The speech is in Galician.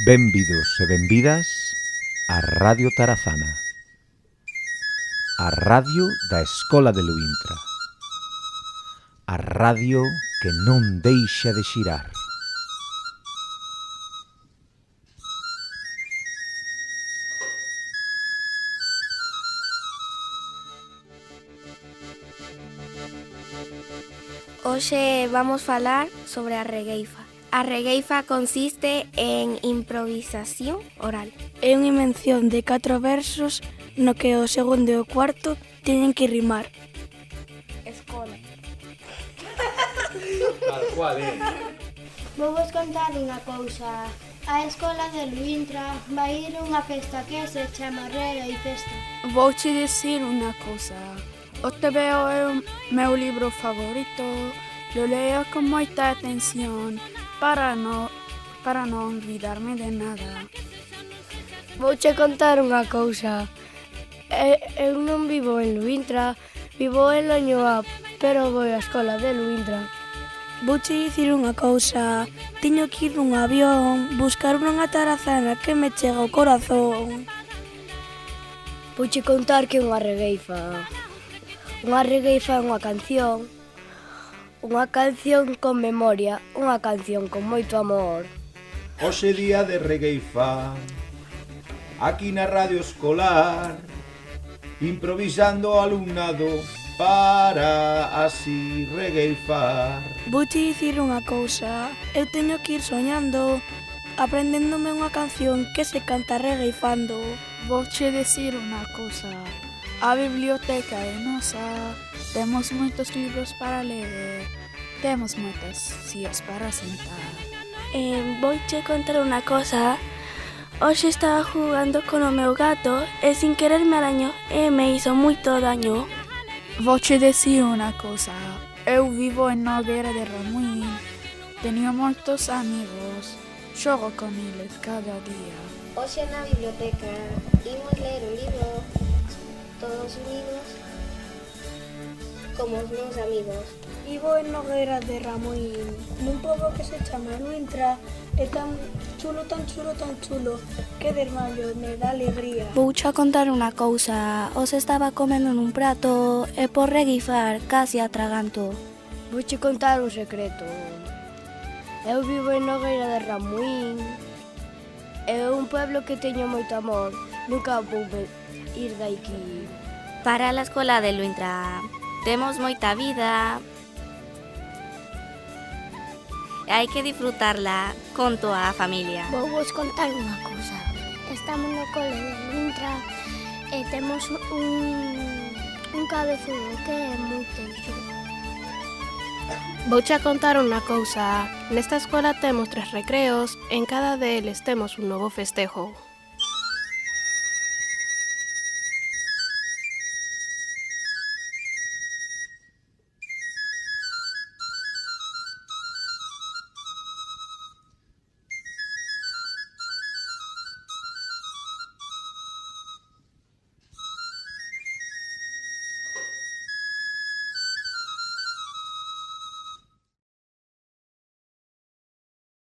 Benvidos e benvidas a Radio Tarazana, a radio da Escola de Luíntra, a radio que non deixa de xirar. Hoxe vamos falar sobre a regueifa. A regueifa consiste en improvisación oral. É unha invención de 4 versos no que o segundo e o cuarto teñen que rimar. Escola. Tal cual, Vou vos contar unha cousa. A Escola de Luíntra vai ir a unha festa que se chama Rega e Festa. Vouche dicir unha cousa. O TVO é o meu libro favorito. Lo leo con moita atención para non olvidarme de nada. Vouche contar unha cousa. Eu non vivo en Luíntra, vivo en Loñoa, pero vou á escola de Luíntra. Vouche dicir unha cousa. Teño que ir nun avión, buscar unha tarazana que me chega ao corazón. Vouche contar que é unha regueifa. Unha regueifa é unha canción con memoria, unha canción con moito amor. Hoxe día de regueifa, aquí na radio escolar, improvisando o alumnado para así regueifar. Vouche dicir unha cousa. Eu teño que ir soñando, aprendéndome unha canción que se canta regueifando. Vouche dicir unha cousa. A biblioteca é nosa, temos moitos libros para ler, temos moitas sillas para sentar. Vouche contar unha cosa. Hoxe estaba jugando con o meu gato e sin querer me arañou e me hizo moito daño. Vouche dicir unha cousa. Eu vivo en Nogueira de Ramuín, teño moitos amigos, xogo con eles cada día. Hoxe na biblioteca imos ler un libro todos unidos como os meus amigos. Vivo en Nogueira de Ramuín, nun pobo que se chama Luíntra, é tan chulo, que desmayo, me dá alegría. Vouche a contar unha cousa. Os estaba comendo nun prato e por reguifar casi atraganto. Vouche contar un secreto. Eu vivo en Nogueira de Ramuín. É un pueblo que teño moito amor. Nunca vou ir daqui. Para a Escola de Luíntra temos moita vida. Hai que disfrutarla con toda a familia. Vou vos contar unha cousa. Estamos no cole de Luíntra e temos un cabezudo que é moi teixo. Vouche a contar unha cousa. Nesta escola temos 3 recreos, en cada deles temos un novo festejo.